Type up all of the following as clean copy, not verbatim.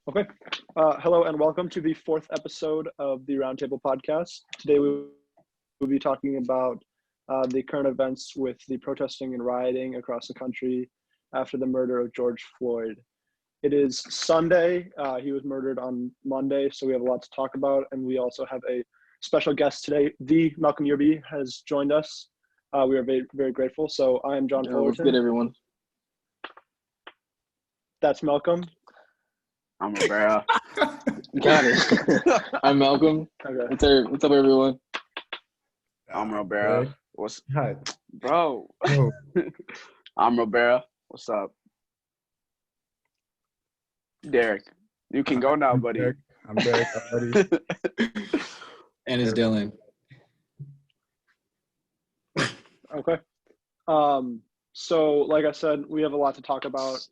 Okay. Hello and welcome to the fourth episode of the RoundTable podcast. Today we will be talking about the current events with the protesting and rioting across the country after the murder of George Floyd. It is Sunday. He was murdered on Monday, so we have a lot to talk about. And we also have a special guest today. The Malcolm Yerby has joined us. We are very, very grateful. So I am John Fullerton. What's good, everyone? That's Malcolm. I'm Rivera. Got it. I'm Malcolm. Okay. What's up, everyone? I'm Rivera. Hey. What's Hi. bro? Oh, I'm Rivera. What's up? Derek. You can go now, I'm buddy. Derek. I'm Derek already. And it's Dylan. Okay. So like I said, we have a lot to talk about.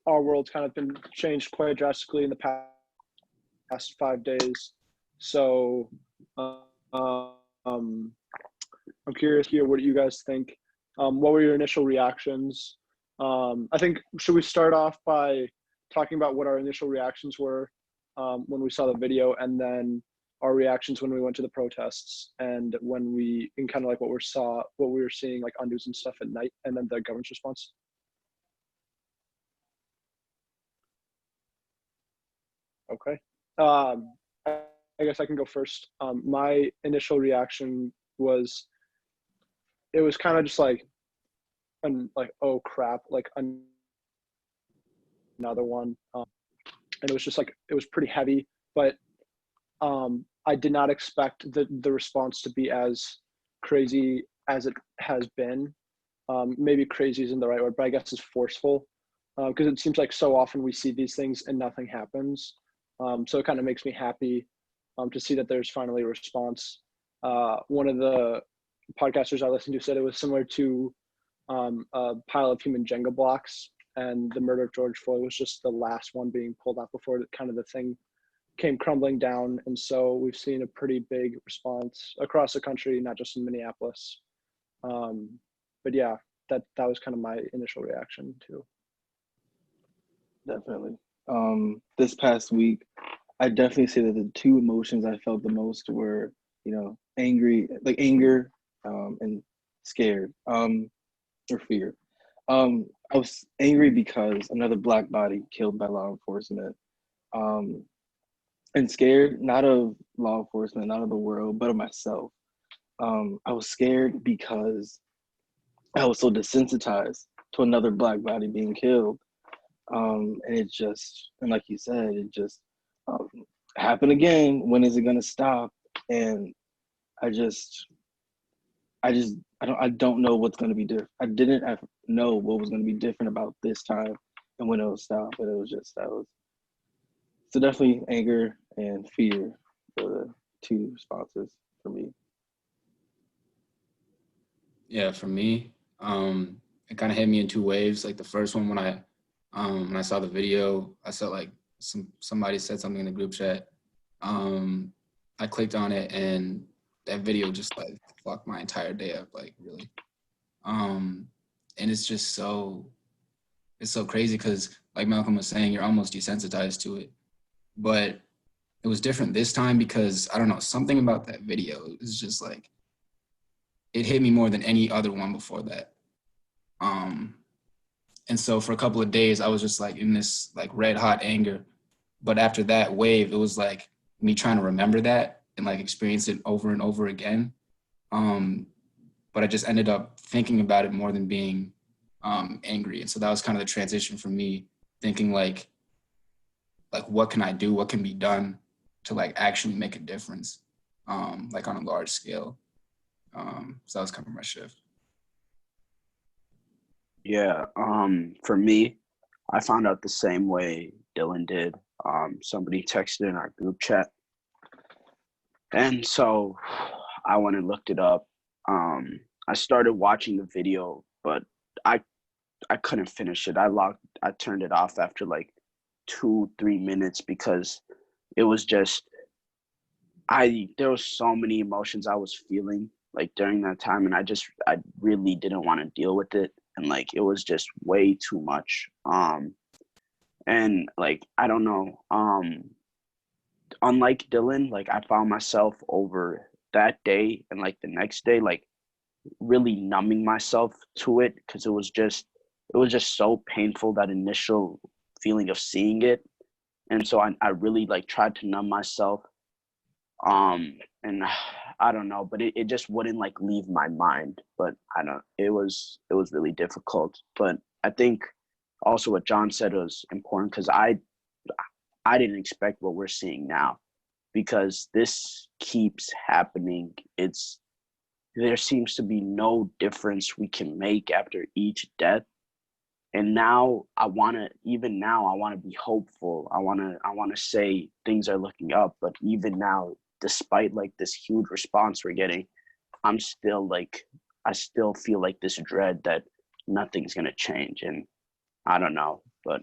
Our world's kind of been changed quite drastically in the past 5 days. So I'm curious here, what do you guys think? What were your initial reactions? I think, should we start off by talking about what our initial reactions were when we saw the video, and then our reactions when we went to the protests, and when we, in kind of like what we were seeing like on news and stuff at night, and then the government's response? Okay. I guess I can go first. My initial reaction was, it was kind of just like, oh crap, like another one. And it was just like, it was pretty heavy, but I did not expect the response to be as crazy as it has been. Maybe crazy isn't the right word, but I guess it's forceful, because it seems like so often we see these things and nothing happens. So it kind of makes me happy to see that there's finally a response. One of the podcasters I listened to said it was similar to a pile of human Jenga blocks, and the murder of George Floyd was just the last one being pulled out before kind of the thing came crumbling down. And so we've seen a pretty big response across the country, not just in Minneapolis. But yeah, that was kind of my initial reaction too. Definitely. This past week, I definitely say that the two emotions I felt the most were, anger, and scared, or fear. I was angry because another Black body killed by law enforcement, and scared, not of law enforcement, not of the world, but of myself. I was scared because I was so desensitized to another Black body being killed. And like you said, it just happened again. When is it gonna stop? And I don't know what's gonna be different. I didn't know what was gonna be different about this time and when it will stop. But so definitely anger and fear were the two responses for me. Yeah, for me, it kind of hit me in two waves. Like the first one, when I saw the video, I saw like somebody said something in the group chat. I clicked on it, and that video just like fucked my entire day up, like really. And it's just it's so crazy because, like Malcolm was saying, you're almost desensitized to it. But it was different this time because, I don't know, something about that video, it was just like, it hit me more than any other one before that. And so for a couple of days, I was just like in this like red hot anger. But after that wave, it was like me trying to remember that and like experience it over and over again. But I just ended up thinking about it more than being angry. And so that was kind of the transition for me, thinking like what can I do? What can be done to like actually make a difference, like on a large scale. So that was kind of my shift. Yeah. For me, I found out the same way Dylan did. Somebody texted in our group chat, and so I went and looked it up. I started watching the video, but I couldn't finish it. I turned it off after like 2-3 minutes because it was just there was so many emotions I was feeling like during that time, and I really didn't want to deal with it, and like it was just way too much. And like, I don't know, unlike Dylan, like I found myself over that day and like the next day, like really numbing myself to it because it was just so painful, that initial feeling of seeing it. And so I really like tried to numb myself. And I don't know, but it just wouldn't like leave my mind. But I don't, it was really difficult. But I think also what John said was important, because I didn't expect what we're seeing now, because this keeps happening. There seems to be no difference we can make after each death. And now even now I want to be hopeful. I want to say things are looking up, but even now, despite like this huge response we're getting, I'm still like, I still feel like this dread that nothing's going to change. And I don't know, but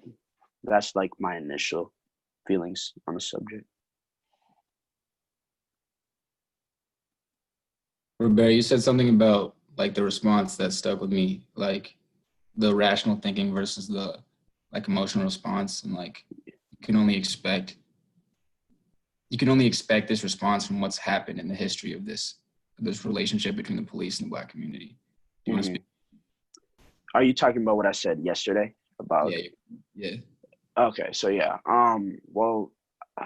that's like my initial feelings on the subject. Roberto, you said something about like the response that stuck with me, like the rational thinking versus the like emotional response, and like you can only expect this response from what's happened in the history of this relationship between the police and the Black community. Do you want to Mhm. speak? Are you talking about what I said yesterday about? Yeah, yeah. Okay, so yeah. Well,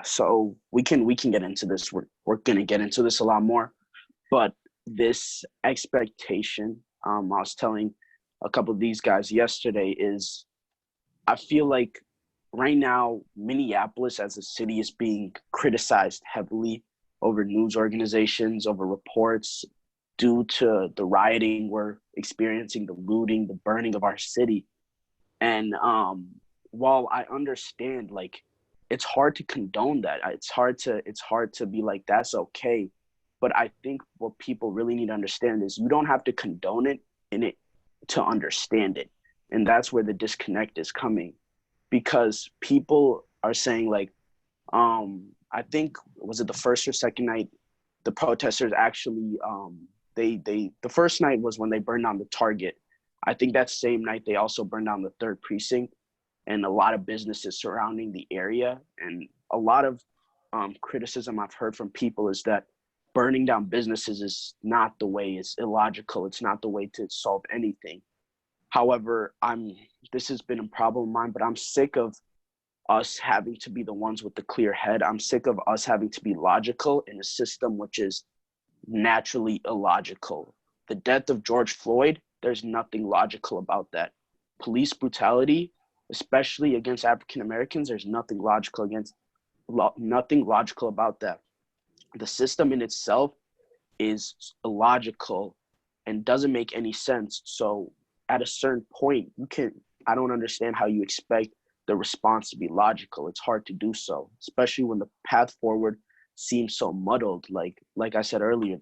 so we can get into this. We're gonna get into this a lot more, but this expectation, I was telling a couple of these guys yesterday, is I feel like right now Minneapolis as a city is being criticized heavily over news organizations, over reports, due to the rioting we're experiencing, the looting, the burning of our city. And while I understand, like, it's hard to condone that. It's hard to be like, that's okay. But I think what people really need to understand is you don't have to condone it in it to understand it. And that's where the disconnect is coming, because people are saying like, I think, was it the first or second night, the protesters actually, they the first night was when they burned down the Target. I think that same night they also burned down the third precinct and a lot of businesses surrounding the area. And a lot of criticism I've heard from people is that burning down businesses is not the way. It's illogical. It's not the way to solve anything. However, this has been a problem of mine, but I'm sick of us having to be the ones with the clear head. I'm sick of us having to be logical in a system which is naturally illogical. The death of George Floyd, there's nothing logical about that. Police brutality, especially against African Americans, there's nothing logical about that. The system in itself is illogical and doesn't make any sense. So at a certain point, I don't understand how you expect the response to be logical. It's hard to do so, especially when the path forward seems so muddled. Like I said earlier,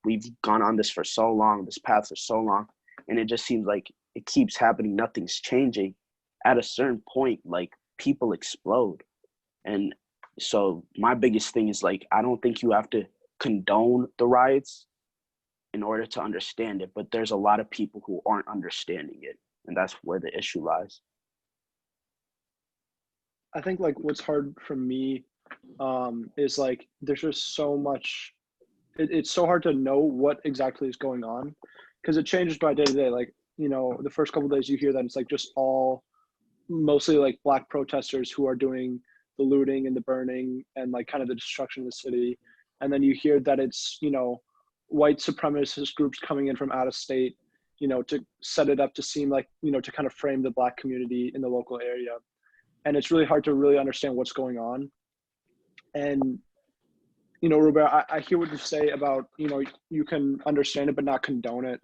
we've gone on this for so long, this path for so long, and it just seems like it keeps happening. Nothing's changing. At a certain point, like, people explode. And so my biggest thing is, like, I don't think you have to condone the riots in order to understand it, but there's a lot of people who aren't understanding it, and that's where the issue lies. I think like what's hard for me is like there's just so much. It's so hard to know what exactly is going on because it changes by day to day. Like, the first couple of days you hear that it's like just all mostly like Black protesters who are doing the looting and the burning and like kind of the destruction of the city, and then you hear that it's white supremacist groups coming in from out of state, to set it up to seem like to kind of frame the Black community in the local area, and it's really hard to really understand what's going on. And Robert, I hear what you say about you can understand it but not condone it,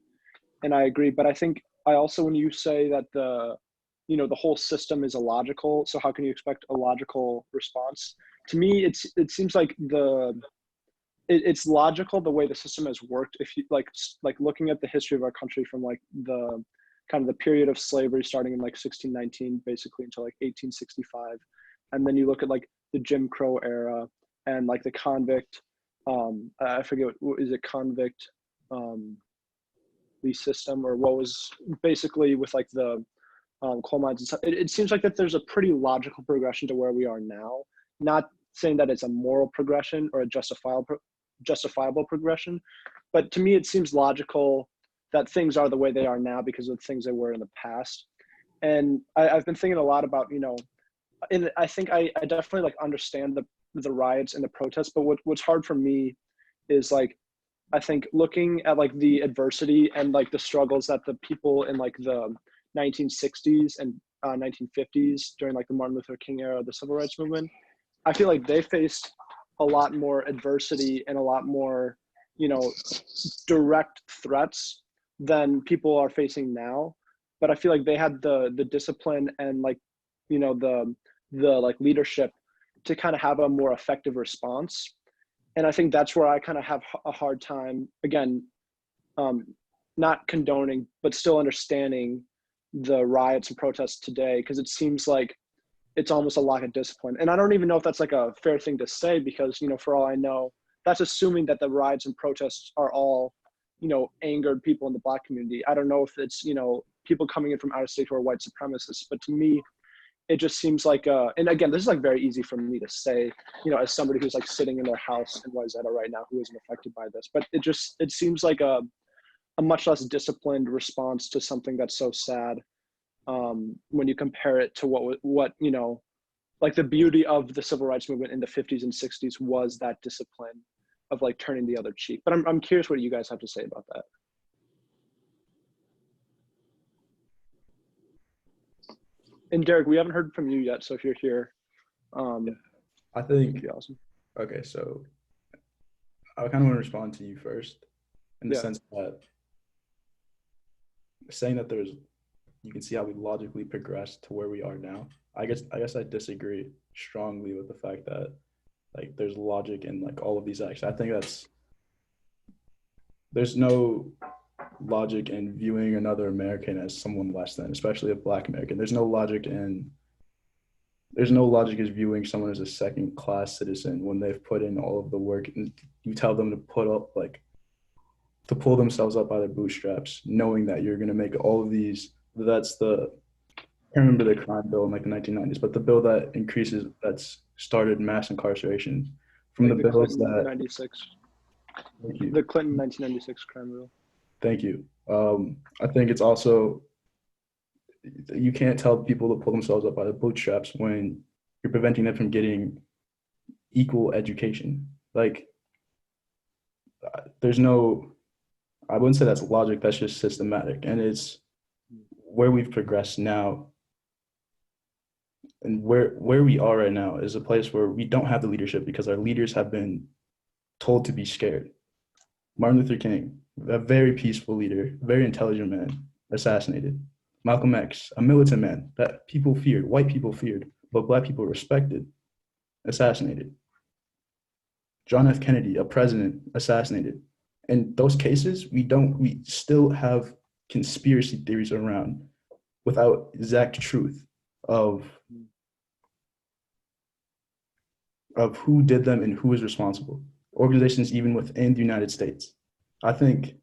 and I agree. But I think I also, when you say that the whole system is illogical, so how can you expect a logical response? To me, it seems like it's logical the way the system has worked. If you like looking at the history of our country from like the kind of the period of slavery starting in like 1619 basically until like 1865, and then you look at like the Jim Crow era and like the convict, I forget what is it, convict the system, or what was basically with like the coal mines and stuff. It seems like that there's a pretty logical progression to where we are now. Not saying that it's a moral progression or a justifiable progression, but to me it seems logical that things are the way they are now because of things they were in the past. And I've been thinking a lot about, and I think I definitely like understand the riots and the protests, but what's hard for me is like, I think looking at like the adversity and like the struggles that the people in like the 1960s and 1950s during like the Martin Luther King era, the civil rights movement, I feel like they faced a lot more adversity and a lot more, direct threats than people are facing now. But I feel like they had the discipline and like, the like leadership to kind of have a more effective response. And I think that's where I kind of have a hard time, again, not condoning, but still understanding the riots and protests today, because it seems like it's almost a lack of discipline. And I don't even know if that's like a fair thing to say, because, for all I know, that's assuming that the riots and protests are all, angered people in the Black community. I don't know if it's, people coming in from out of state who are white supremacists, but to me, it just seems like, and again, this is like very easy for me to say, as somebody who's like sitting in their house in Wayzata right now, who isn't affected by this, but it seems like a much less disciplined response to something that's so sad. When you compare it to what like the beauty of the civil rights movement in the 50s and 60s was that discipline of like turning the other cheek. But I'm curious what you guys have to say about that. And Derek, we haven't heard from you yet, so if you're here, I think that'd be awesome. Okay, so I kind of want to respond to you first, in the sense that saying that you can see how we logically progressed to where we are now. I guess I disagree strongly with the fact that like there's logic in like all of these acts. I think there's no logic in viewing another American as someone less than, especially a Black American. There's no logic as viewing someone as a second class citizen when they've put in all of the work, and you tell them to pull themselves up by their bootstraps, knowing that you're going to make all of these. I can't remember the crime bill in like the 1990s, but the bill that's started mass incarceration from the bills that 96. Thank you. The Clinton 1996 crime bill. Thank you. I think it's also, you can't tell people to pull themselves up by the bootstraps when you're preventing them from getting equal education. Like, I wouldn't say that's logic, that's just systematic. And it's where we've progressed now. And where we are right now is a place where we don't have the leadership because our leaders have been told to be scared. Martin Luther King, a very peaceful leader, very intelligent man, assassinated. Malcolm X, a militant man that people feared, white people feared, but Black people respected, assassinated. John F. Kennedy, a president, assassinated. In those cases, we still have conspiracy theories around without exact truth of who did them and who is responsible. Organizations even within the United States. I think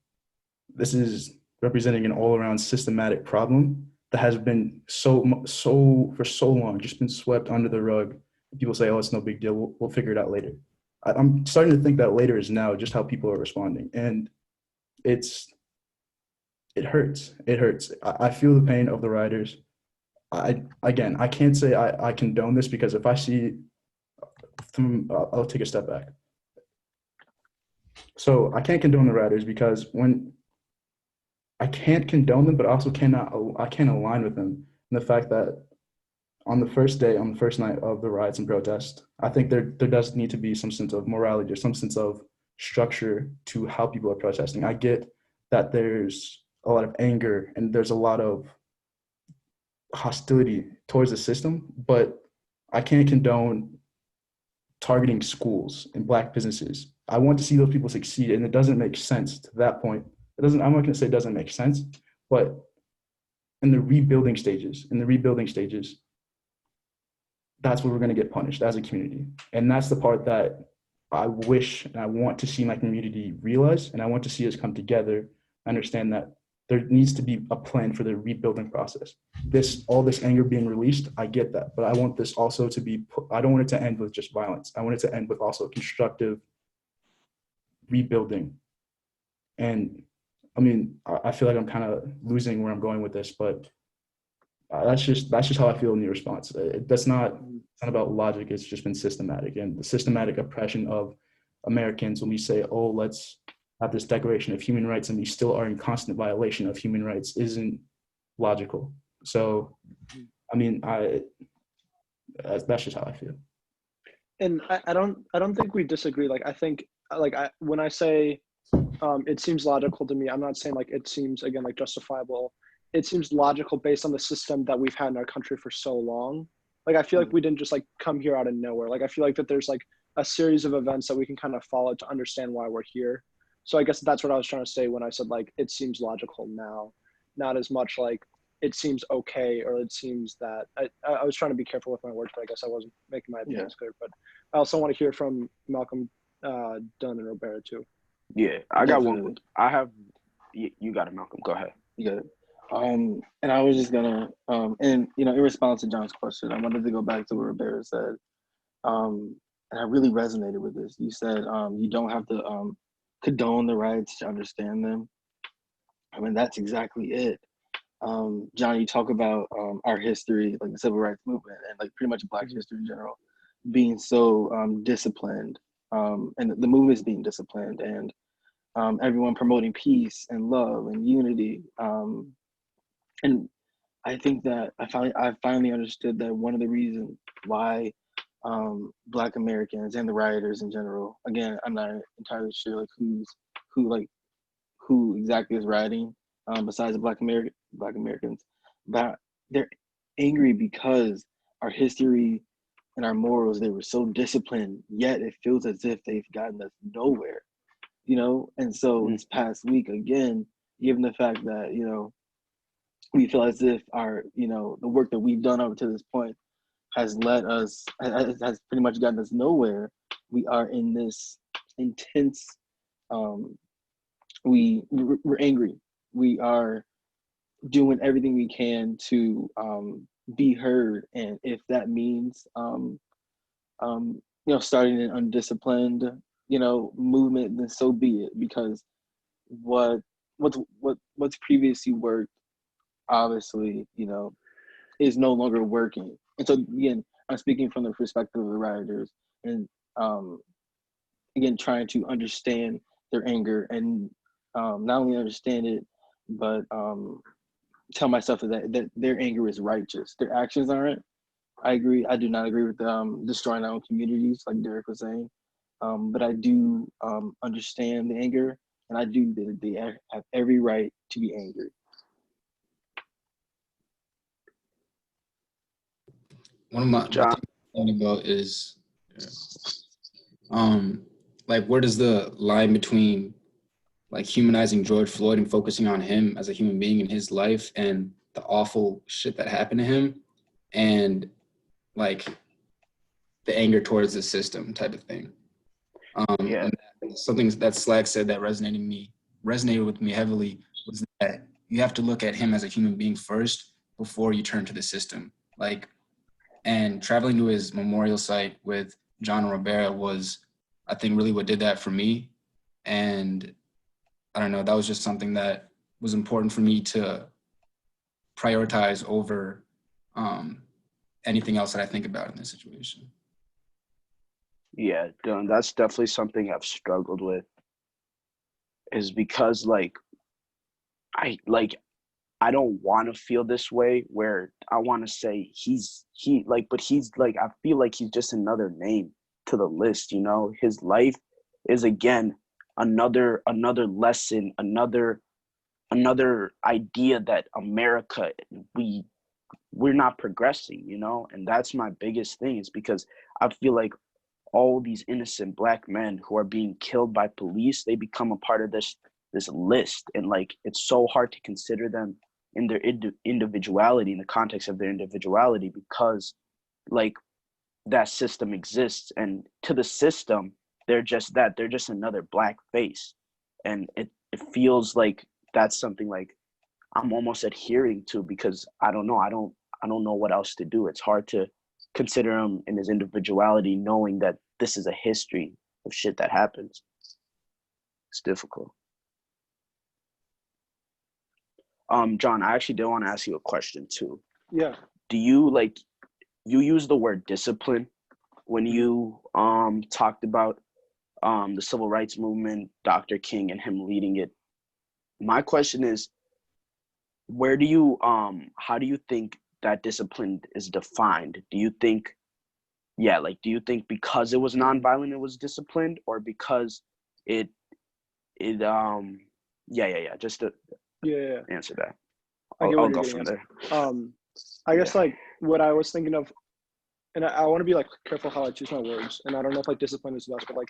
this is representing an all-around systematic problem that has been for so long just been swept under the rug. People say, oh, it's no big deal, we'll figure it out later. I'm starting to think that later is now, just how people are responding. And it hurts. I feel the pain of the rioters. I can't say I condone this, because if I see, I'll take a step back. So I can't condone the rioters because I can't condone them, but I also can't align with them in the fact that on the first night of the riots and protests, I think there does need to be some sense of morality or some sense of structure to how people are protesting. I get that there's a lot of anger and there's a lot of hostility towards the system, but I can't condone targeting schools and Black businesses. I want to see those people succeed, and it doesn't make sense to that point. I'm not going to say it doesn't make sense, but in the rebuilding stages, that's where we're going to get punished as a community. And that's the part that I wish and I want to see my community realize, and I want to see us come together, understand that there needs to be a plan for the rebuilding process. All this anger being released, I get that, but I want this also to be, I don't want it to end with just violence. I want it to end with also constructive rebuilding. And I mean, I feel like I'm kind of losing where I'm going with this, but that's just how I feel in the response. It's not about logic. It's just been systematic, and the systematic oppression of Americans. When we say, "Oh, let's have this Declaration of Human Rights," and we still are in constant violation of human rights, isn't logical. So, I mean, that's just how I feel. And I don't think we disagree. Like, I think, like, when I say it seems logical to me, I'm not saying like it seems, again, like justifiable. It seems logical based on the system that we've had in our country for so long. Like, I feel like we didn't just like come here out of nowhere. Like, I feel like that there's like a series of events that we can kind of follow to understand why we're here. So I guess that's what I was trying to say when I said like it seems logical now, not as much like it seems okay or it seems that. I was trying to be careful with my words, but I guess I wasn't making my opinions clear. But I also want to hear from Malcolm, Dunn, and Roberto too. Yeah, I got Definitely. one. I have. You got it, Malcolm. Go ahead. You got it. And I was just gonna, and you know, in response to John's question, I wanted to go back to what Roberto said. And I really resonated with this. You said you don't have to condone the rights to understand them. I mean, that's exactly it. John, you talk about our history, like the civil rights movement, and like pretty much Black history in general, being so disciplined, and the movement's being disciplined, and everyone promoting peace and love and unity. And I think that I finally understood that one of the reasons why Black Americans and the rioters in general, again, I'm not entirely sure like who exactly is rioting besides the Black Americans, but they're angry because our history and our morals, they were so disciplined, yet it feels as if they've gotten us nowhere, you know? And so this past week, again, given the fact that, you know, we feel as if our, you know, the work that we've done up to this point has pretty much gotten us nowhere. We are in this intense, we're angry. We are doing everything we can to be heard. And if that means, you know, starting an undisciplined, you know, movement, then so be it. Because what's previously worked, obviously, you know, is no longer working. And so again, I'm speaking from the perspective of the rioters, and again, trying to understand their anger, and not only understand it, but tell myself that their anger is righteous. Their actions aren't. I agree. I do not agree with destroying our own communities, like Derek was saying. But I do understand the anger, and I do that they have every right to be angry. One of my things I'm thinking about is, like, where does the line between like humanizing George Floyd and focusing on him as a human being in his life and the awful shit that happened to him, and like the anger towards the system type of thing. And something that Slag said that resonated with me heavily was that you have to look at him as a human being first before you turn to the system. Like, and traveling to his memorial site with John Rivera was, I think, really what did that for me. And I don't know, that was just something that was important for me to prioritize over anything else that I think about in this situation. Yeah, Dylan, that's definitely something I've struggled with, is because I don't want to feel this way, where I want to say but he's like, I feel like he's just another name to the list, you know. His life is, again, another lesson, another idea that America, we're not progressing, you know. And that's my biggest thing, is because I feel like all these innocent Black men who are being killed by police, they become a part of this list, and like it's so hard to consider them in their individuality, in the context of their individuality, because like that system exists, and to the system they're just another Black face. And it feels like that's something like I'm almost adhering to, because I don't know. I don't know what else to do. It's hard to consider him in his individuality, knowing that this is a history of shit that happens. It's difficult. John, I actually did want to ask you a question too. Yeah. Do you you use the word discipline when you talked about the civil rights movement, Dr. King and him leading it? My question is, where do you how do you think that discipline is defined? Do you think do you think because it was nonviolent it was disciplined, or because it just to answer that. I'll go from there. I guess like what I was thinking of, and I want to be like careful how I choose my words, and I don't know if like discipline is the best, but like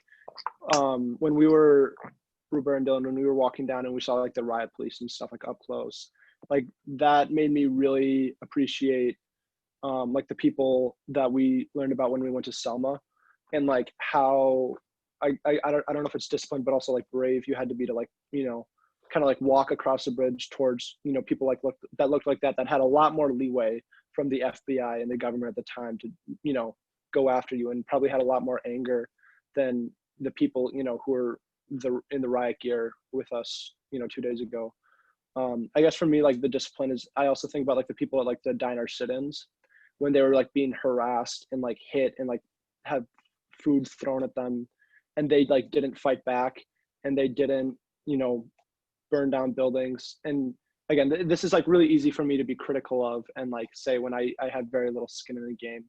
when we were, Ruber and Dylan, when we were walking down and we saw like the riot police and stuff like up close, like that made me really appreciate like the people that we learned about when we went to Selma, and like how I don't know if it's discipline, but also like brave you had to be to like, you know, kind of like walk across the bridge towards, you know, people like that looked like that had a lot more leeway from the FBI and the government at the time to, you know, go after you, and probably had a lot more anger than the people, you know, who were in the riot gear with us, you know, 2 days ago. I guess for me, like the discipline is, I also think about like the people at like the diner sit-ins when they were like being harassed and like hit and like have food thrown at them, and they like didn't fight back, and they didn't, you know, burn down buildings. And again, this is like really easy for me to be critical of and like say when I had very little skin in the game.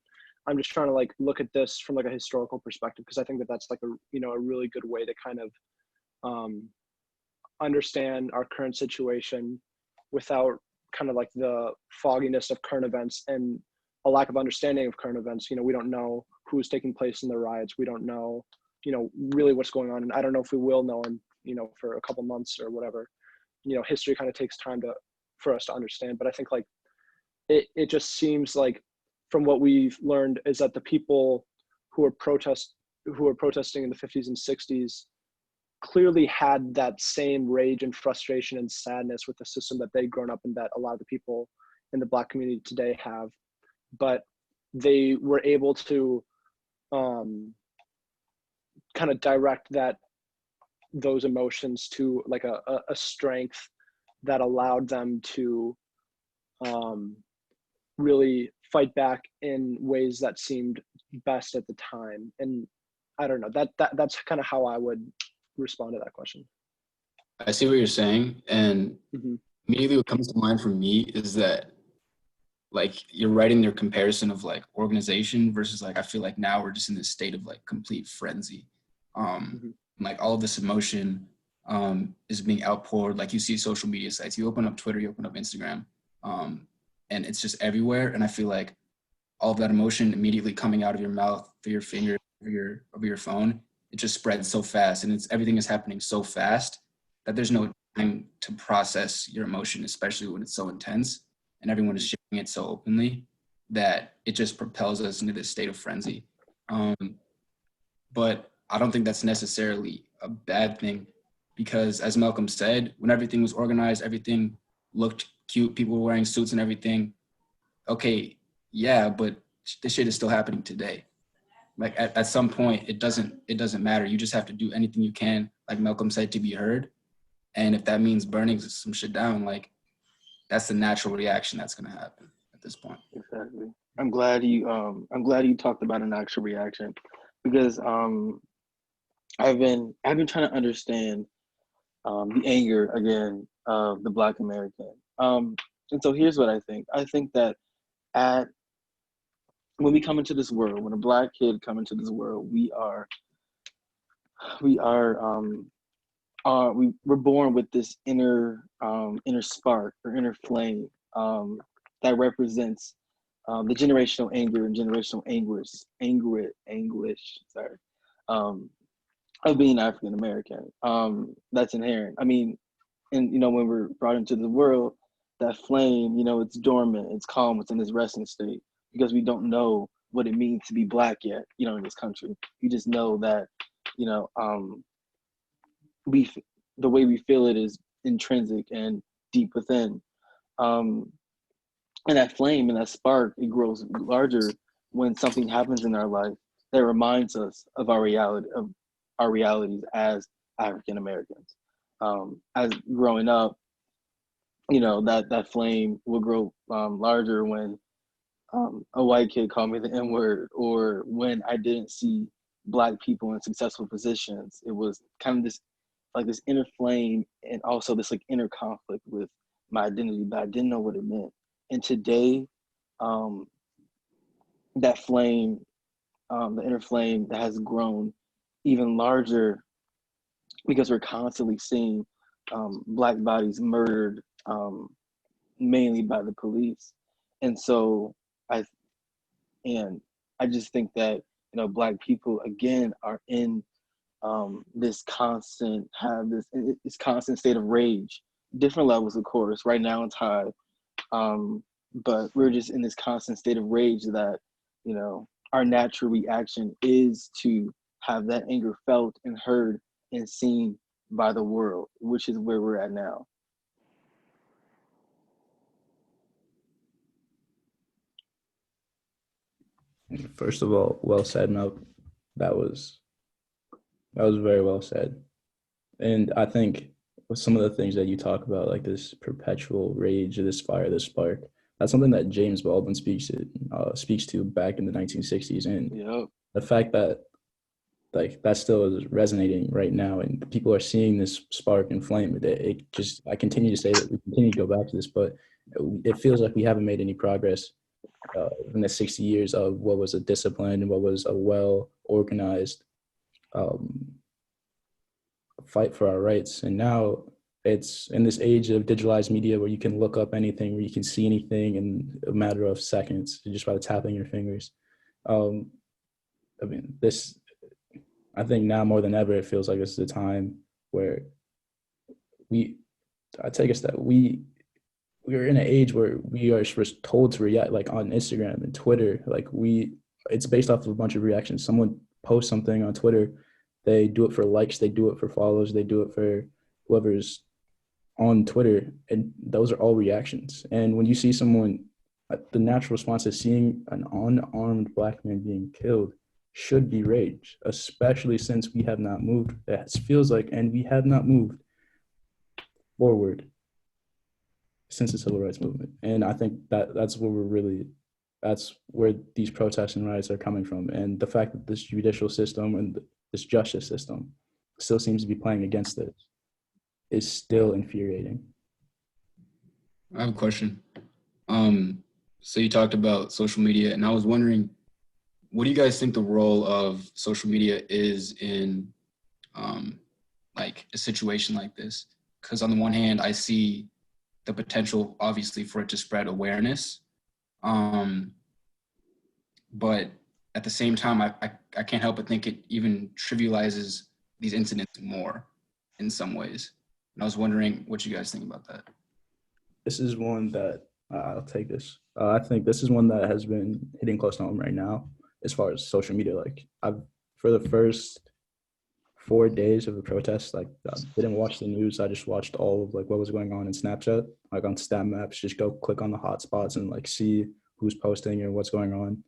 I'm just trying to like look at this from like a historical perspective, because I think that that's like a, you know, a really good way to kind of understand our current situation without kind of like the fogginess of current events and a lack of understanding of current events. You know, we don't know who's taking place in the riots. We don't know, you know, really what's going on. And I don't know if we will know in, you know, for a couple months or whatever. You know, history kind of takes time for us to understand. But I think like it just seems like from what we've learned is that the people who were protesting in the 50s and 60s clearly had that same rage and frustration and sadness with the system that they'd grown up in, that a lot of the people in the Black community today have. But they were able to kind of direct those emotions to like a strength that allowed them to really fight back in ways that seemed best at the time. And I don't know, that's kind of how I would respond to that question. I see what you're saying, and immediately what comes to mind for me is that like you're writing their comparison of like organization versus like, I feel like now we're just in this state of like complete frenzy. Like all of this emotion is being outpoured. Like you see social media sites, you open up Twitter, you open up Instagram, and it's just everywhere. And I feel like all of that emotion immediately coming out of your mouth, through your finger, over your phone, it just spreads so fast, and everything is happening so fast that there's no time to process your emotion, especially when it's so intense and everyone is sharing it so openly that it just propels us into this state of frenzy. But I don't think that's necessarily a bad thing, because as Malcolm said, when everything was organized, everything looked cute, people were wearing suits and everything. Okay, yeah, but this shit is still happening today. Like at some point, it doesn't matter. You just have to do anything you can, like Malcolm said, to be heard. And if that means burning some shit down, like that's the natural reaction that's gonna happen at this point. Exactly. I'm glad you talked about an actual reaction, because I've been trying to understand the anger again of the Black American. And so here's what I think. I think that when we come into this world, when a Black kid come into this world, we're born with this inner spark or inner flame that represents the generational anger and generational anguish, of being African American. That's inherent. I mean, and you know, when we're brought into the world, that flame, you know, it's dormant, it's calm, it's in this resting state, because we don't know what it means to be Black yet, you know, in this country. We just know that, you know, the way we feel it is intrinsic and deep within. And that flame and that spark, it grows larger when something happens in our life that reminds us of our realities as African Americans. As growing up, that flame will grow larger when a white kid called me the N word, or when I didn't see Black people in successful positions. It was kind of this inner flame, and also this like inner conflict with my identity, but I didn't know what it meant. And today, um, that flame, the inner flame, that has grown even larger because we're constantly seeing Black bodies murdered, mainly by the police. And so I and I just think that Black people again are in this constant state of rage, different levels, of course. Right now it's high, but we're just in this constant state of rage that our natural reaction is to have that anger felt and heard and seen by the world, which is where we're at now. First of all, well said, Mel. That was very well said. And I think with some of the things that you talk about, like this perpetual rage, this fire, this spark, that's something that James Baldwin speaks to back in the 1960s. And Yep. the fact that like that still is resonating right now, and people are seeing this spark and flame. It just, I continue to say that we continue to go back to this, but it feels like we haven't made any progress in the 60 years of what was a discipline and what was a well organized fight for our rights. And now it's in this age of digitalized media where you can look up anything, where you can see anything in a matter of seconds just by tapping your fingers. I mean, I think now more than ever, it feels like this is a time where I take a step, we're in an age where we are told to react, like on Instagram and Twitter, like it's based off of a bunch of reactions. Someone posts something on Twitter, they do it for likes, they do it for follows, they do it for whoever's on Twitter, and those are all reactions. And when you see someone, the natural response is seeing an unarmed Black man being killed should be rage, especially since we have not moved. It feels like, and we have not moved forward since the civil rights movement. And I think that's where these protests and riots are coming from. And the fact that this judicial system and this justice system still seems to be playing against it is still infuriating. I have a question. So you talked about social media, and I was wondering, what do you guys think the role of social media is in like a situation like this? Because on the one hand, I see the potential, obviously, for it to spread awareness. But at the same time, I can't help but think it even trivializes these incidents more in some ways. And I was wondering what you guys think about that. This is one that I'll take this. I think this is one that has been hitting close to home right now as far as social media. Like for the first 4 days of the protest, like I didn't watch the news. I just watched all of like what was going on in Snapchat, like on Snap Maps, just go click on the hotspots and like see who's posting and what's going on.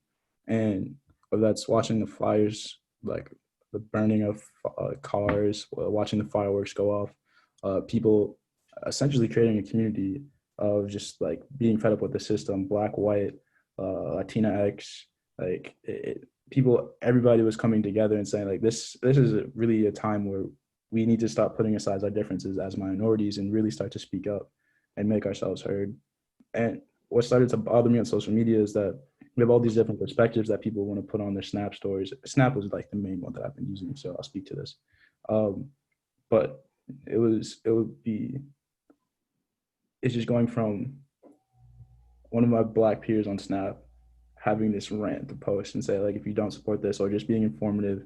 And whether that's watching the fires, like the burning of cars, watching the fireworks go off, people essentially creating a community of just like being fed up with the system, Black, white, Latinx, like everybody was coming together and saying like this is really a time where we need to stop putting aside our differences as minorities and really start to speak up and make ourselves heard. And what started to bother me on social media is that we have all these different perspectives that people want to put on their Snap stories. Snap was like the main one that I've been using, so I'll speak to this. But it's just going from one of my Black peers on Snap having this rant to post and say like, if you don't support this, or just being informative,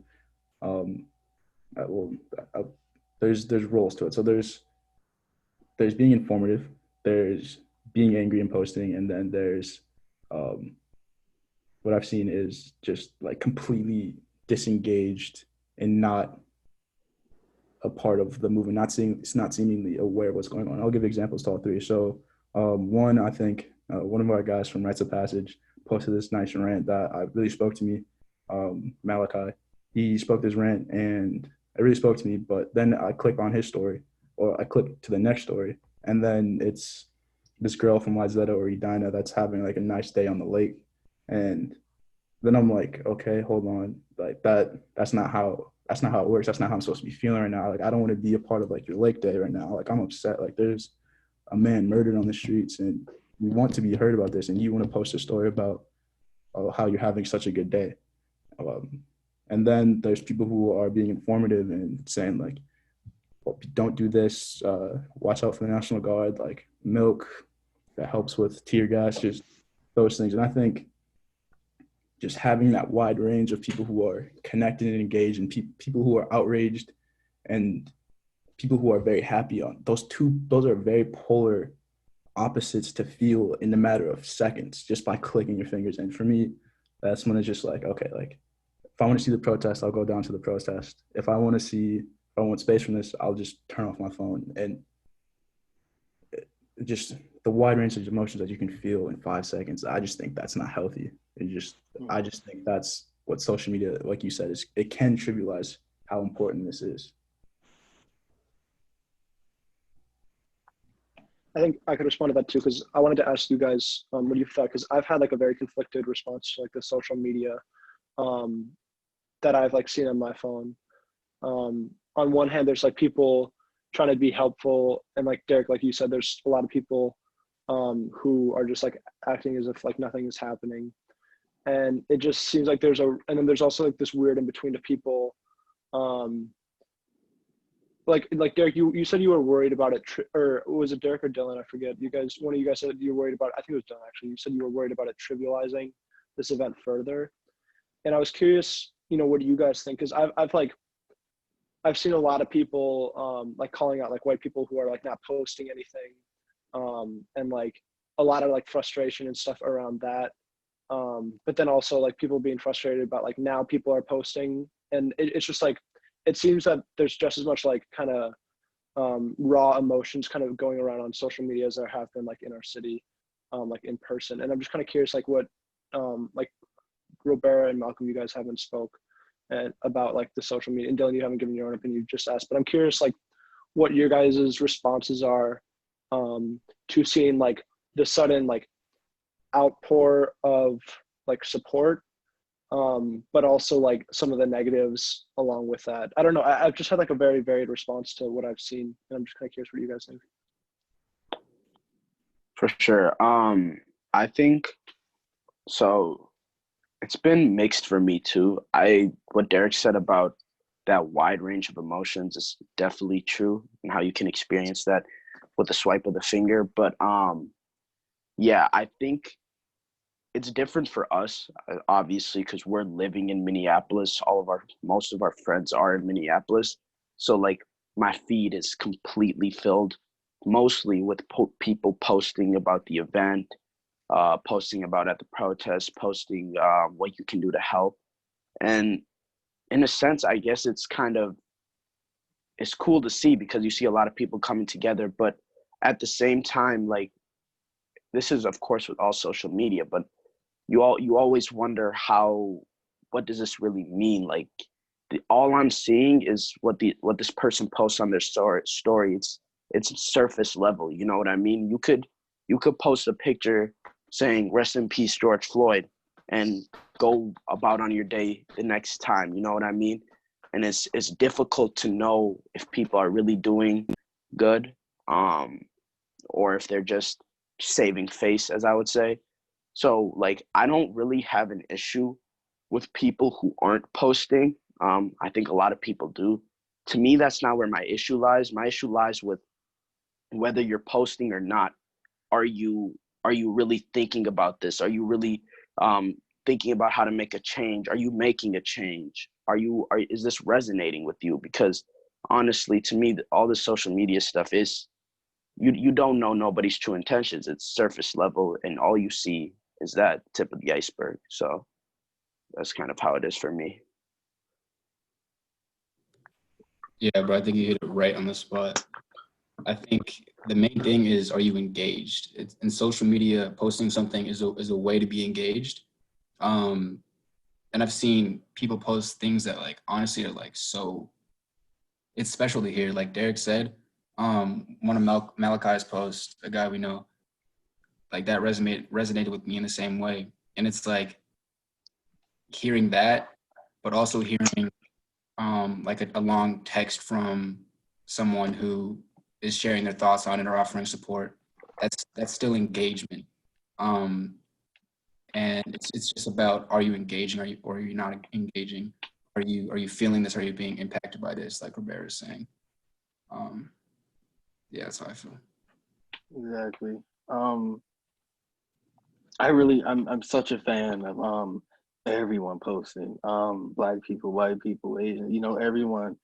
there's roles to it. So there's being informative, there's being angry and posting, and then there's what I've seen is just like completely disengaged and not a part of the movement, not seemingly aware of what's going on. I'll give examples to all three. So One, I think one of our guys from Rites of Passage posted this nice rant that really spoke to me. Malachi, he spoke this rant and it really spoke to me. But then I click on his story, or I click to the next story, and then it's this girl from Wayzata or Edina that's having like a nice day on the lake, and then I'm like, okay, hold on, like that's not how it works. That's not how I'm supposed to be feeling right now. Like I don't want to be a part of like your lake day right now. Like I'm upset. Like there's a man murdered on the streets, and we want to be heard about this, and you want to post a story about how you're having such a good day. Um, and then there's people who are being informative and saying like, well, don't do this. Watch out for the National Guard. Like milk that helps with tear gas, just those things. And I think just having that wide range of people who are connected and engaged, and people who are outraged, and people who are very happy, on those are very polar opposites to feel in a matter of seconds just by clicking your fingers. And for me, that's when it's just like, okay, like if I want to see the protest, I'll go down to the protest. If I want space from this, I'll just turn off my phone. And just the wide range of emotions that you can feel in 5 seconds, I just think that's not healthy. I just think that's what social media, like you said, is. It can trivialize how important this is. I think I could respond to that too, because I wanted to ask you guys what you thought, because I've had like a very conflicted response to like the social media that I've like seen on my phone. On one hand, there's like people trying to be helpful, and like Derek, like you said, there's a lot of people who are just like acting as if like nothing is happening, and it just seems like and then there's also like this weird in between of people. Like Derek, you said you were worried about it, or was it Derek or Dylan? I forget. One of you guys said you were worried about it. I think it was Dylan actually. You said you were worried about it trivializing this event further, and I was curious, what do you guys think? Because I've seen a lot of people like calling out like white people who are like not posting anything, and like a lot of like frustration and stuff around that. But then also like people being frustrated about like now people are posting, and it's just like it seems that there's just as much like kind of raw emotions kind of going around on social media as there have been like in our city, like in person. And I'm just kind of curious like what like Roberta and Malcolm, you guys haven't spoke about like the social media, and Dylan, you haven't given your own opinion, you just asked, but I'm curious like what your guys' responses are to seeing like the sudden like outpour of like support, but also like some of the negatives along with that. I don't know. I've just had like a very varied response to what I've seen, and I'm just kind of curious what you guys think. For sure. I think so. It's been mixed for me too. What Derek said about that wide range of emotions is definitely true, and how you can experience that with a swipe of the finger. But yeah, I think it's different for us, obviously, because we're living in Minneapolis. Most of our friends are in Minneapolis, so like my feed is completely filled, mostly with people posting about the event, posting about at the protest, posting what you can do to help. And in a sense, I guess it's cool to see, because you see a lot of people coming together. But at the same time, like, this is of course with all social media, but you always wonder what does this really mean? Like, all I'm seeing is what this person posts on their story. It's surface level. You know what I mean? You could post a picture saying "Rest in peace, George Floyd," and go about on your day the next time. You know what I mean? And it's difficult to know if people are really doing good, or if they're just saving face, as I would say. So like, I don't really have an issue with people who aren't posting. I think a lot of people do. To me, that's not where my issue lies. My issue lies with whether you're posting or not. Are you really thinking about this? Are you really thinking about how to make a change? Are you making a change? Is this resonating with you? Because honestly, to me, all this social media stuff is, you don't know nobody's true intentions. It's surface level, and all you see is that tip of the iceberg. So that's kind of how it is for me. Yeah, bro, I think you hit it right on the spot. I think the main thing is, are you engaged? In social media, posting something is a way to be engaged. And I've seen people post things that like honestly are like so. It's special to hear. Like Derek said, one of Malachi's posts, a guy we know, like that resonated with me in the same way. And it's like hearing that, but also hearing like a long text from someone who is sharing their thoughts on it or offering support. That's still engagement. Um, and it's just about, are you engaging, or are you not engaging? Are you feeling this? Are you being impacted by this? Like Roberta is saying. Yeah, that's how I feel. Exactly. I'm such a fan of everyone posting. Black people, white people, Asian, everyone.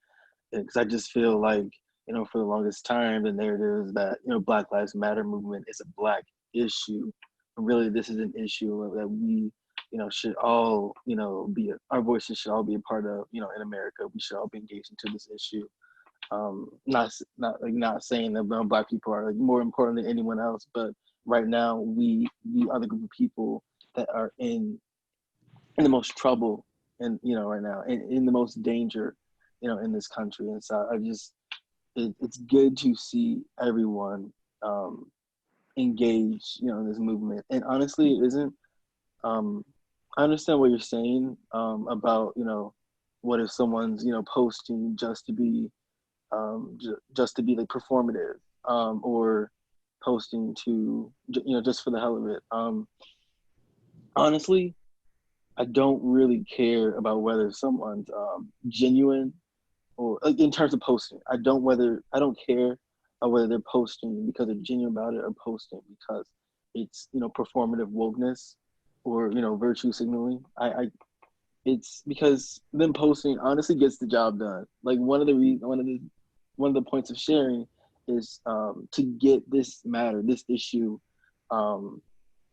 Because I just feel like, for the longest time, the narrative is that, Black Lives Matter movement is a Black issue. And really, this is an issue that we, should all, our voices should all be a part of, in America. We should all be engaged into this issue. Not saying that Black people are like more important than anyone else, but right now we are the group of people that are in the most trouble, and right now, and in the most danger, in this country. And so it's good to see everyone engage, in this movement. And honestly, it isn't. I understand what you're saying about what if someone's posting just to be just to be like performative, or posting to just for the hell of it. Honestly, I don't really care about whether someone's genuine, or like, in terms of posting. I don't care whether they're posting because they're genuine about it, or posting because it's performative wokeness, or virtue signaling. It's because them posting honestly gets the job done. Like one of the points of sharing is to get this issue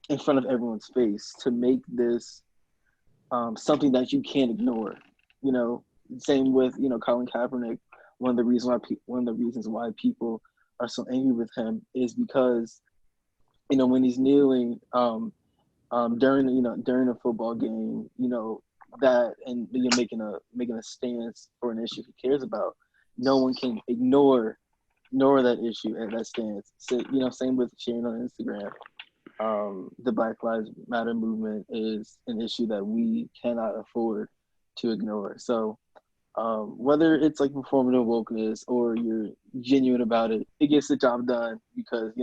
in front of everyone's face, to make this something that you can't ignore. Same with Colin Kaepernick. One of the reasons why people are so angry with him is because when he's kneeling during a football game, that, and you're making a stance for an issue he cares about. No one can ignore that issue and that stance. So, same with sharing on Instagram. The Black Lives Matter movement is an issue that we cannot afford to ignore. So whether it's like performative wokeness or you're genuine about it, it gets the job done, because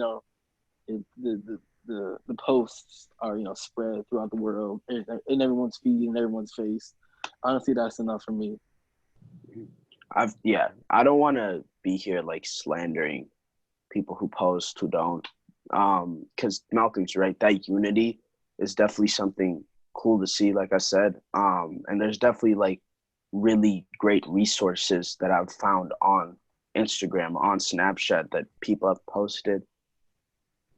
the posts are spread throughout the world, in everyone's feed and everyone's face. Honestly, that's enough for me. I don't want to be here like slandering people who post who don't, because Malcolm's right, that unity is definitely something cool to see, like I said. And there's definitely like really great resources that I've found on Instagram, on Snapchat, that people have posted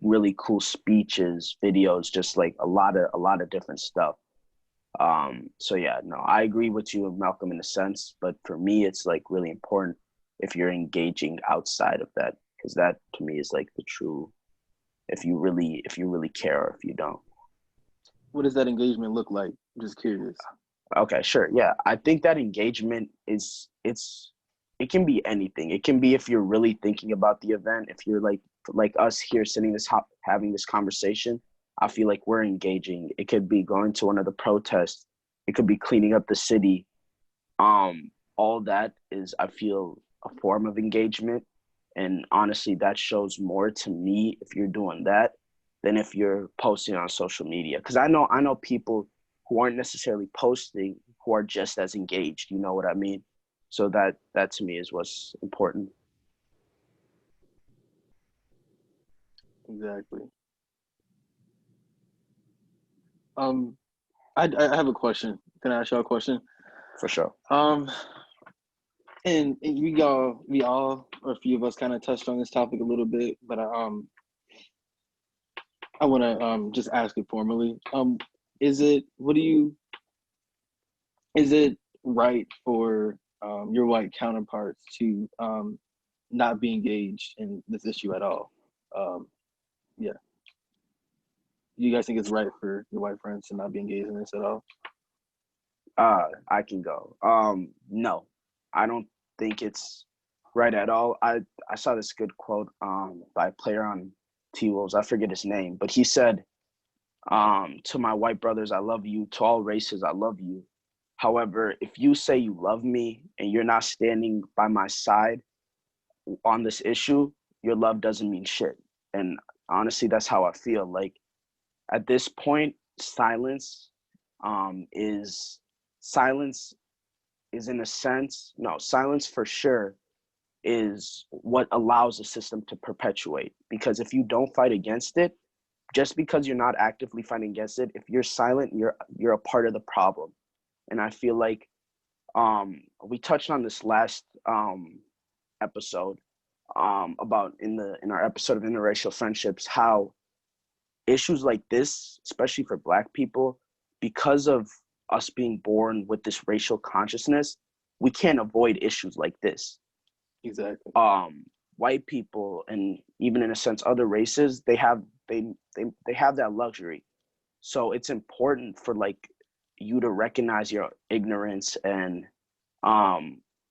really cool speeches, videos, just like a lot of different stuff. So yeah, no, I agree with you, Malcolm, in a sense, but for me, it's like really important if you're engaging outside of that, because that to me is like the true, if you really care, or if you don't. What does that engagement look like? I'm just curious. Okay, sure. Yeah, I think that engagement it can be anything. It can be if you're really thinking about the event. If you're like us here sitting having this conversation, I feel like we're engaging. It could be going to one of the protests. It could be cleaning up the city. All that is, I feel, a form of engagement. And honestly, that shows more to me if you're doing that than if you're posting on social media. Because I know people who aren't necessarily posting who are just as engaged. You know what I mean? So that to me is what's important. Exactly. I have a question. Can I ask y'all a question? For sure. And we all, or a few of us, kind of touched on this topic a little bit, but I want to just ask it formally. Is it right for your white counterparts to not be engaged in this issue at all. Yeah. You guys think it's right for your white friends to not be engaged in this at all? I can go. No, I don't think it's right at all. I saw this good quote by a player on T-Wolves. I forget his name, but he said, to my white brothers, I love you. To all races, I love you. However, if you say you love me and you're not standing by my side on this issue, your love doesn't mean shit. And honestly, that's how I feel. Like at this point, silence is in a sense, no, silence for sure is what allows the system to perpetuate. Because if you don't fight against it, just because you're not actively fighting against it, if you're silent, you're a part of the problem. And I feel like we touched on this last episode about in our episode of interracial friendships, how issues like this, especially for Black people, because of us being born with this racial consciousness, we can't avoid issues like this. Exactly. White people, and even in a sense other races, they have that luxury. So it's important for like you to recognize your ignorance, and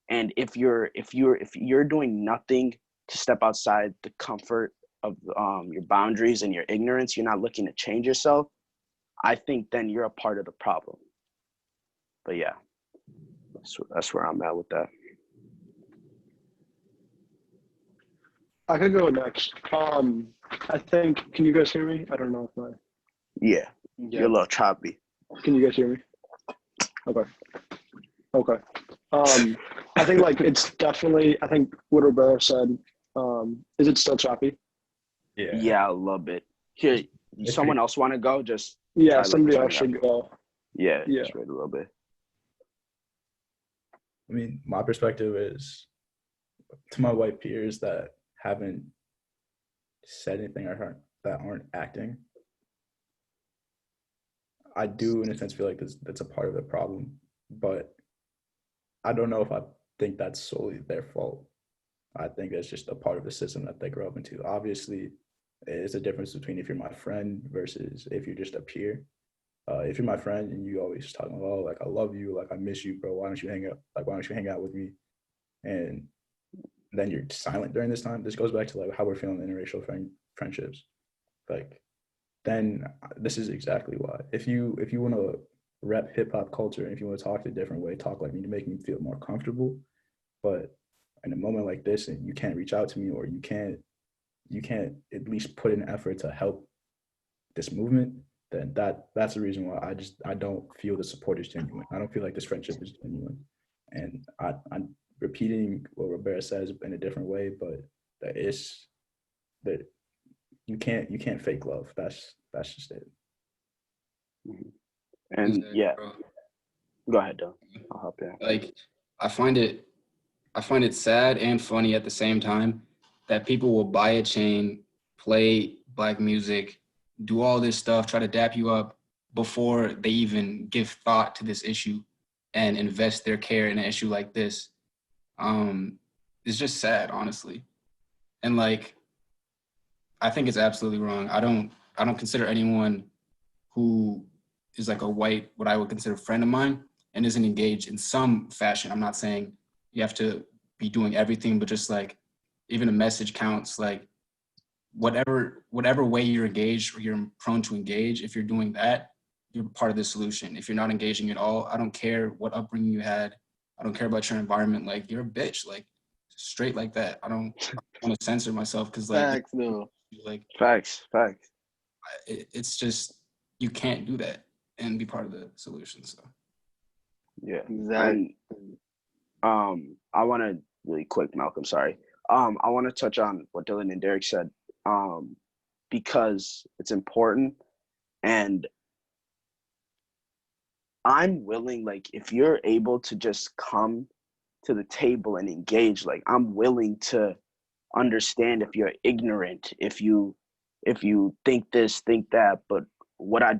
if you're doing nothing to step outside the comfort of your boundaries and your ignorance, you're not looking to change yourself, I think then you're a part of the problem. But yeah, that's where I'm at with that. I could go next. I think, can you guys hear me? I don't know if my, Yeah, you're a little choppy. can you guys hear me? Okay. I think like it's definitely, I think what Roberto said, is it still choppy? Yeah, a little bit. Here, someone else want to go? Just Yeah, somebody else should go. Yeah, Yeah. just wait a little bit. I mean, my perspective is to my white peers that haven't said anything or that aren't acting. I do, in a sense, feel like that's a part of the problem, but I don't know if I think that's solely their fault. I think that's just a part of the system that they grow up into. Obviously, it's a difference between if you're my friend versus if you're just a peer. If you're my friend and you always talking about, oh, like I love you, like I miss you, bro. Why don't you hang out? Like why don't you hang out with me? And then you're silent during this time. This goes back to like how we're feeling in interracial friendships. Like then this is exactly why. If you want to rep hip hop culture, and if you want to talk a different way, talk like me to make me feel more comfortable. But in a moment like this, and you can't reach out to me, or you can't at least put in effort to help this movement, then that's the reason why I don't feel the support is genuine. I don't feel like this friendship is genuine. And I'm repeating what Roberta says in a different way, but that you can't fake love. That's just it. And Exactly, yeah, bro. go ahead, Dylan. I'll help you. Like I find it sad and funny at the same time that people will buy a chain, play Black music, do all this stuff, try to dap you up before they even give thought to this issue and invest their care in an issue like this. It's just sad, honestly. And like, I think it's absolutely wrong. I don't consider anyone who is like a white, what I would consider friend of mine, and isn't engaged in some fashion. I'm not saying you have to be doing everything, but just like even a message counts. Like whatever way you're engaged or you're prone to engage, if you're doing that, you're part of the solution. If you're not engaging at all, I don't care what upbringing you had. I don't care about your environment. Like you're a bitch, like straight like that. I don't want to censor myself because like, Facts, though. like Facts. it's just, you can't do that and be part of the solution. So Yeah. Exactly. And I want to really quick, Malcolm, sorry. I want to touch on what Dylan and Derek said, because it's important. And I'm willing, like, if you're able to just come to the table and engage, like, I'm willing to understand if you're ignorant, if you think this, think that. But what I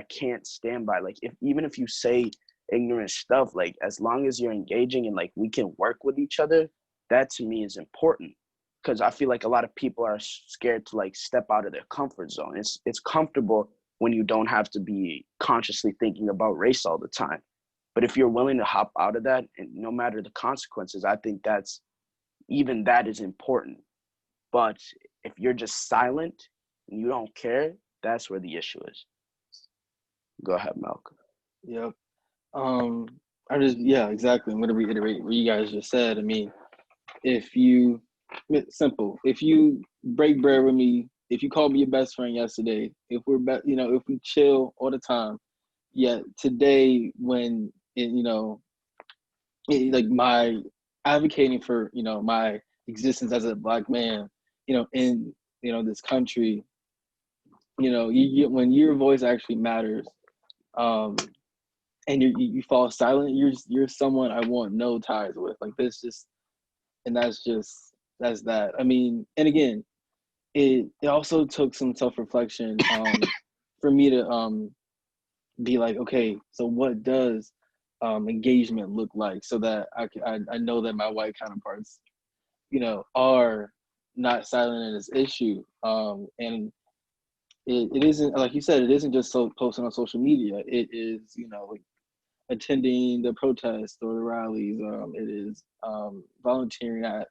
can't stand by, like, even if you say ignorant stuff, like, as long as you're engaging and like we can work with each other, that to me is important, because I feel like a lot of people are scared to like step out of their comfort zone. It's comfortable when you don't have to be consciously thinking about race all the time. But if you're willing to hop out of that, and no matter the consequences, I think that is important. But if you're just silent and you don't care, that's where the issue is. Go ahead, Malcolm. Yep. Exactly. I'm gonna reiterate what you guys just said. I mean, it's simple. If you break bread with me, if you called me your best friend yesterday, if if we chill all the time, yet today when like my advocating for my existence as a Black man, in this country, when your voice actually matters, and you fall silent, you're someone I want no ties with. Like this, that's that. I mean, and again, it also took some self-reflection for me to be like, okay, so what does engagement look like, so that I know that my white counterparts are not silent in this issue, and it isn't, like you said, it isn't just posting on social media. It is like attending the protests or the rallies. It is volunteering at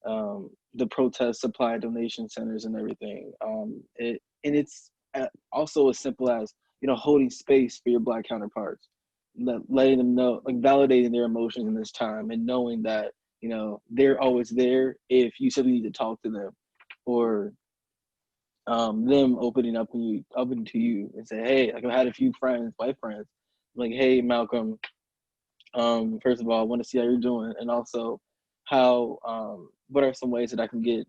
the protest supply donation centers and everything. It's also as simple as holding space for your Black counterparts, letting them know, like validating their emotions in this time, and knowing that they're always there if you simply need to talk to them, or them opening to you and say, hey, like I've had a few friends, white friends, like, hey, Malcolm, first of all, I want to see how you're doing, and also how what are some ways that I can get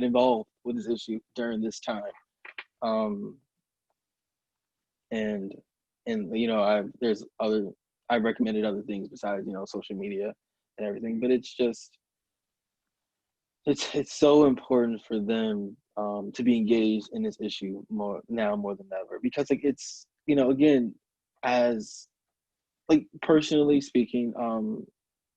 involved with this issue during this time, and I've recommended other things besides social media and everything, but it's so important for them to be engaged in this issue more than ever, because like it's again, as like personally speaking,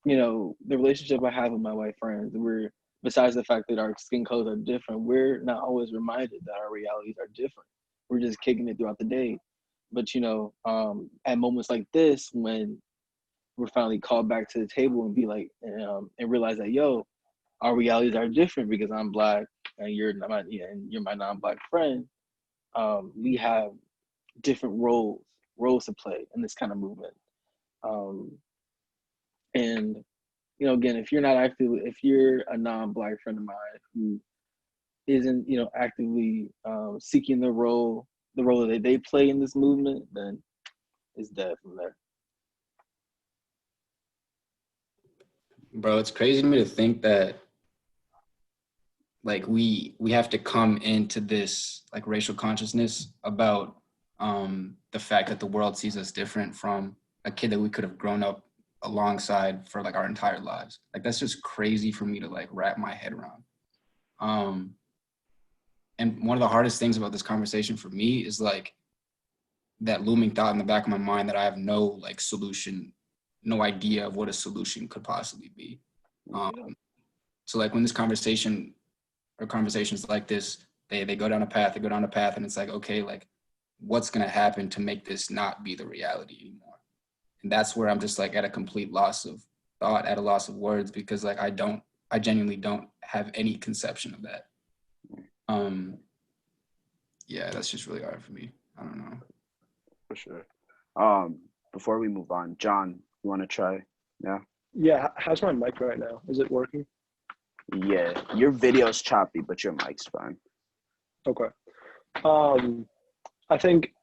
the relationship I have with my white friends, we're, besides the fact that our skin colors are different, we're not always reminded that our realities are different. We're just kicking it throughout the day. But at moments like this, when we're finally called back to the table and be like, and realize that, our realities are different because I'm Black and you're my non-Black friend. We have different roles to play in this kind of movement. And again, if you're a non-Black friend of mine who isn't actively seeking the role that they play in this movement, then it's dead from there. Bro, it's crazy to me to think that like we have to come into this like racial consciousness about the fact that the world sees us different from a kid that we could have grown up alongside for like our entire lives. Like that's just crazy for me to like wrap my head around. And one of the hardest things about this conversation for me is like that looming thought in the back of my mind that I have no like solution, no idea of what a solution could possibly be. So like when this conversation or conversations like this, they go down a path, and it's like, okay, like what's gonna happen to make this not be the reality anymore? And that's where I'm just like at a complete loss of thought, at a loss of words, because like I genuinely don't have any conception of that. Yeah, that's just really hard for me. I don't know. For sure. Before we move on, John, you want to try? Yeah. Yeah. How's my mic right now? Is it working? Yeah, your video's choppy, but your mic's fine. Okay. I think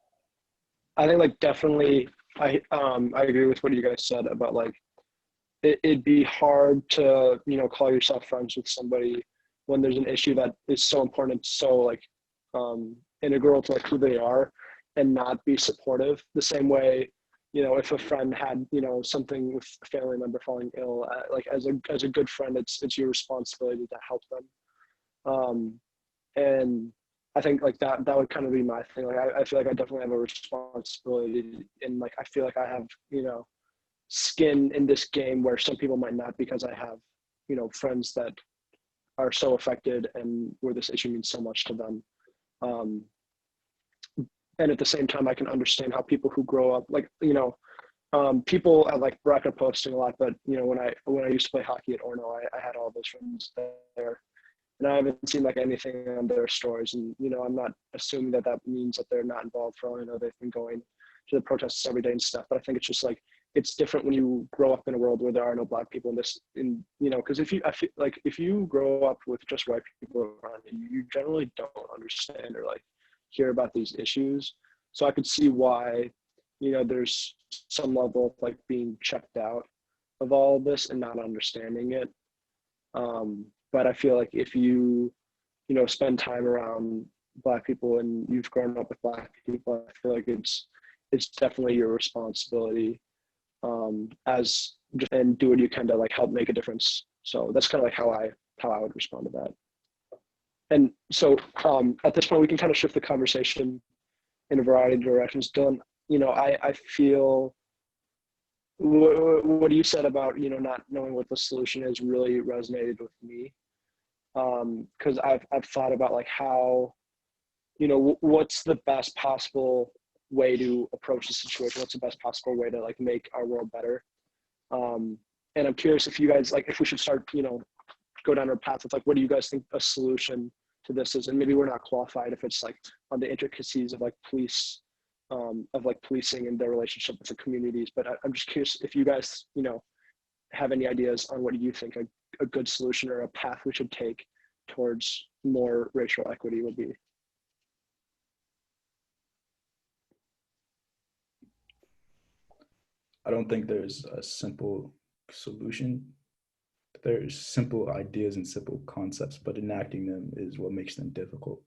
like definitely I agree with what you guys said about like it'd be hard to call yourself friends with somebody when there's an issue that is so important, so like integral to like who they are, and not be supportive the same way if a friend had something with a family member falling ill, like as a good friend, it's your responsibility to help them. And I think like that would kind of be my thing. Like I feel like I definitely have a responsibility, and like I feel like I have skin in this game where some people might not, because I have friends that are so affected and where this issue means so much to them. And at the same time, I can understand how people who grow up, like, people at like bracket posting a lot, but when I used to play hockey at Orno, I had all those friends there, and I haven't seen like anything on their stories. And I'm not assuming that means that they're not involved. For all I know, they've been going to the protests every day and stuff. But I think it's just like it's different when you grow up in a world where there are no Black people because if you grow up with just white people around you generally don't understand or like hear about these issues. So I could see why there's some level of like being checked out of all of this and not understanding it. But I feel like if you spend time around Black people and you've grown up with Black people, I feel like it's definitely your responsibility and do what you can to like help make a difference. So that's kind of like how I would respond to that. And so at this point we can kind of shift the conversation in a variety of directions. Dylan, I feel what you said about not knowing what the solution is really resonated with me, because I've thought about like how what's the best possible way to approach the situation, what's the best possible way to like make our world better, and I'm curious if you guys if we should start go down our path of like what do you guys think a solution to this is. And maybe we're not qualified if it's like on the intricacies of like policing and their relationship with the communities, but I'm just curious if you guys have any ideas on what you think a good solution or a path we should take towards more racial equity would be. I don't think there's a simple solution. There's simple ideas and simple concepts, but enacting them is what makes them difficult.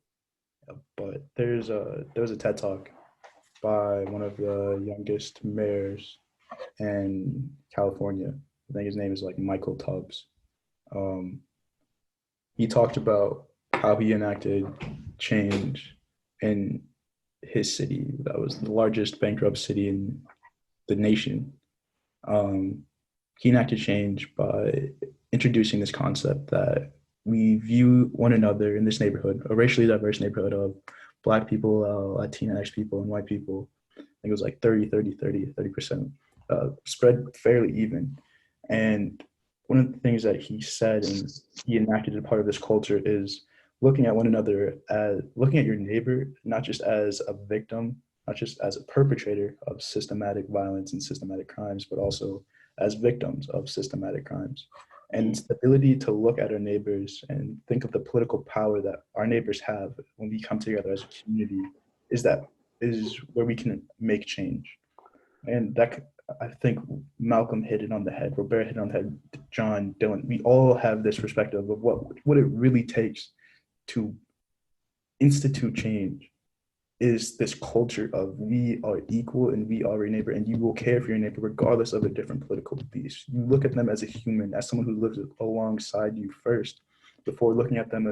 But there was a TED Talk by one of the youngest mayors in California. I think his name is like Michael Tubbs. He talked about how he enacted change in his city. That was the largest bankrupt city in the nation. He enacted change by introducing this concept that we view one another in this neighborhood, a racially diverse neighborhood of Black people, Latinx people, and white people. I think it was like 30%, spread fairly even. And one of the things that he said and he enacted as part of this culture is looking at one another looking at your neighbor, not just as a victim, not just as a perpetrator of systematic violence and systematic crimes, but also as victims of systematic crimes. And the ability to look at our neighbors and think of the political power that our neighbors have when we come together as a community is where we can make change. And that, I think Malcolm hit it on the head, Roberta hit it on the head, John, Dylan, we all have this perspective of what it really takes to institute change is this culture of we are equal and we are your neighbor and you will care for your neighbor regardless of their different political beliefs. You look at them as a human, as someone who lives alongside you first, before looking at them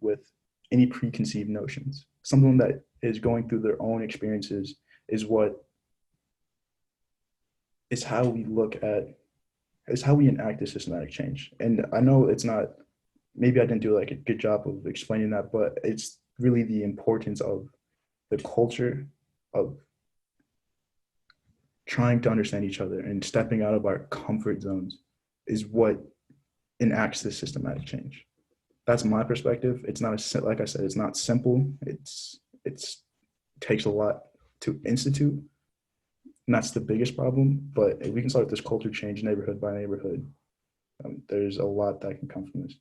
with any preconceived notions. Someone that is going through their own experiences is how we enact this systematic change. And I know it's not, maybe I didn't do like a good job of explaining that, but it's really the importance of the culture of trying to understand each other and stepping out of our comfort zones is what enacts this systematic change. That's my perspective. It's not, like I said, it's not simple. It takes a lot to institute, and that's the biggest problem. But if we can start this culture change neighborhood by neighborhood, there's a lot that can come from this.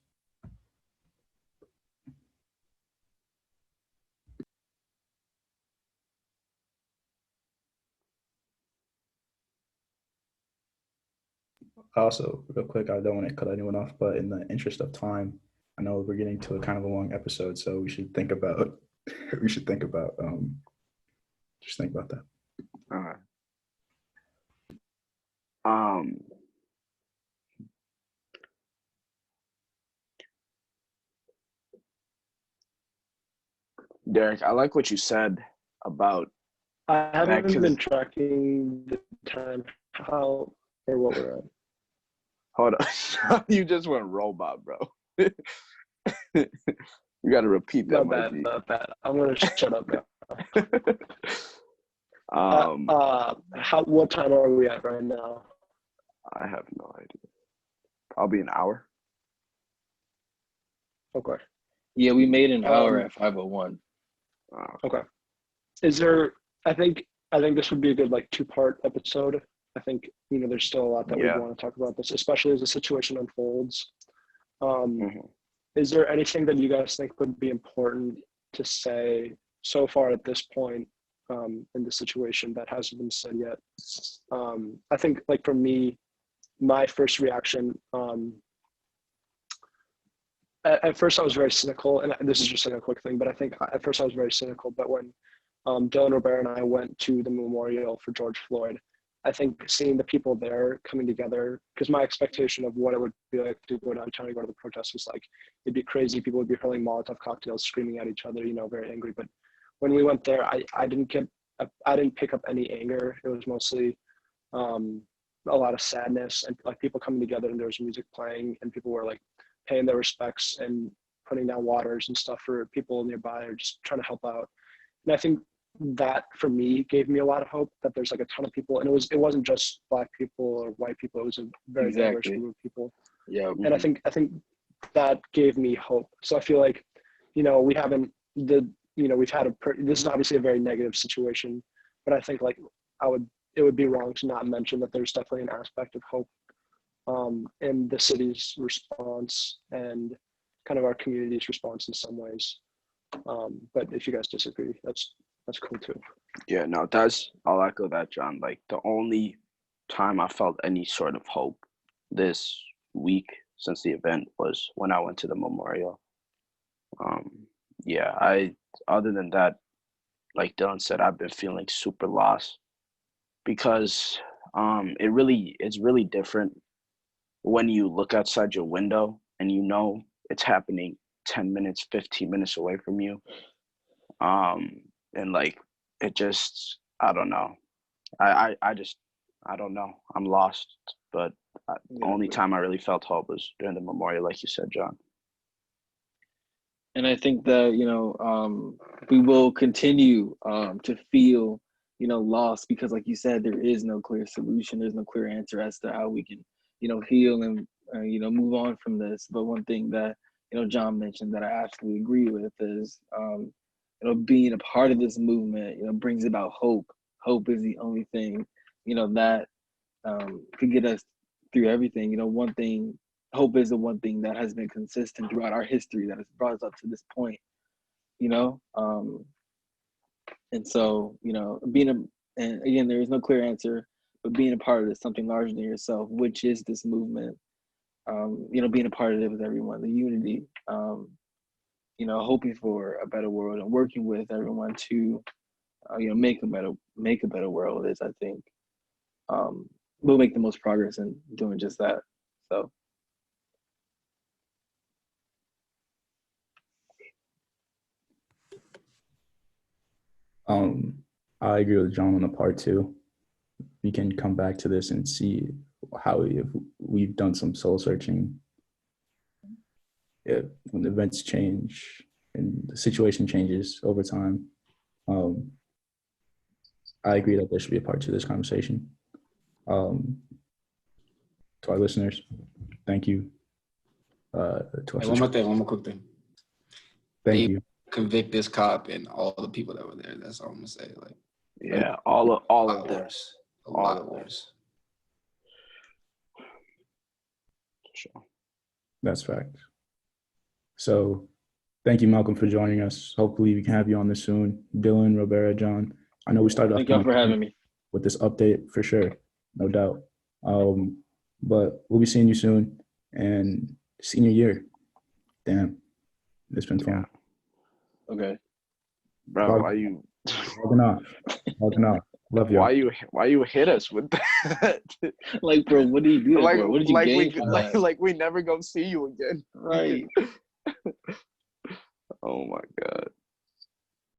Also, real quick, I don't want to cut anyone off, but in the interest of time, I know we're getting to a kind of a long episode, so we should think about just think about that. All right. Derek, I like what you said about I haven't been tracking the time, how or what we're at. Hold on. You just went robot, bro. You got to repeat that. Not bad. I'm gonna shut up now. What time are we at right now? I have no idea. Probably an hour. Okay. Yeah, we made an hour at 5:01. Okay. Is there? I think this would be a good like 2-part episode. I think there's still a lot that we want to talk about this, especially as the situation unfolds. Is there anything that you guys think would be important to say so far at this point in the situation that hasn't been said yet? I think like for me, my first reaction, at first I was very cynical, and this is just like a quick thing, but I think at first I was very cynical, but when Dylan Rivera and I went to the memorial for George Floyd, I think seeing the people there coming together, because my expectation of what it would be like to go downtown and go to the protest was like, it'd be crazy. People would be hurling Molotov cocktails, screaming at each other, very angry. But when we went there, I didn't pick up any anger. It was mostly a lot of sadness and like people coming together, and there was music playing and people were like paying their respects and putting down waters and stuff for people nearby or just trying to help out. And I think that for me gave me a lot of hope that there's like a ton of people, and it wasn't just Black people or white people, it was a very diverse group of people. Yeah. And I think that gave me hope. So I feel like we haven't we've had this is obviously a very negative situation, but I think like it would be wrong to not mention that there's definitely an aspect of hope in the city's response and kind of our community's response in some ways. But if you guys disagree, that's cool too. Yeah, no, I'll echo that, John. Like the only time I felt any sort of hope this week since the event was when I went to the memorial. Other than that, like Dylan said, I've been feeling super lost because it's really different when you look outside your window and it's happening 10 minutes, 15 minutes away from you. And like, it just, I don't know. I don't know. I'm lost, but the only time I really felt hope was during the memorial, like you said, John. And I think that, we will continue to feel, lost because like you said, there is no clear solution. There's no clear answer as to how we can, heal and, move on from this. But one thing that, John mentioned that I absolutely agree with is, being a part of this movement, brings about hope. Hope is the only thing, that could get us through everything. Hope is the one thing that has been consistent throughout our history that has brought us up to this point, and so, and again, there is no clear answer, but being a part of this, something larger than yourself, which is this movement, being a part of it with everyone, the unity, hoping for a better world and working with everyone to, make a better world is, I think, we'll make the most progress in doing just that. So. I agree with John on the part two. We can come back to this and see how we've done some soul searching. When the events change and the situation changes over time, I agree that there should be a part two of this conversation. To our listeners, thank you. One more quick thing. Thank you. Convict this cop and all the people that were there. That's all I'm gonna say. Like, yeah, all of them. A lot worse. Sure. That's fact. So, thank you, Malcolm, for joining us. Hopefully, we can have you on this soon. Dylan, Roberta, John. I know we started off. Thank y'all for having me. With this update, for sure, no doubt. But we'll be seeing you soon. And senior year, damn, it's been fun. Okay. Bro, why you logging off. Love you. Why you hit us with that? Like, bro, what did you do? Like, bro? What did you gain from that? Like we never gonna see you again. Right. Oh my God.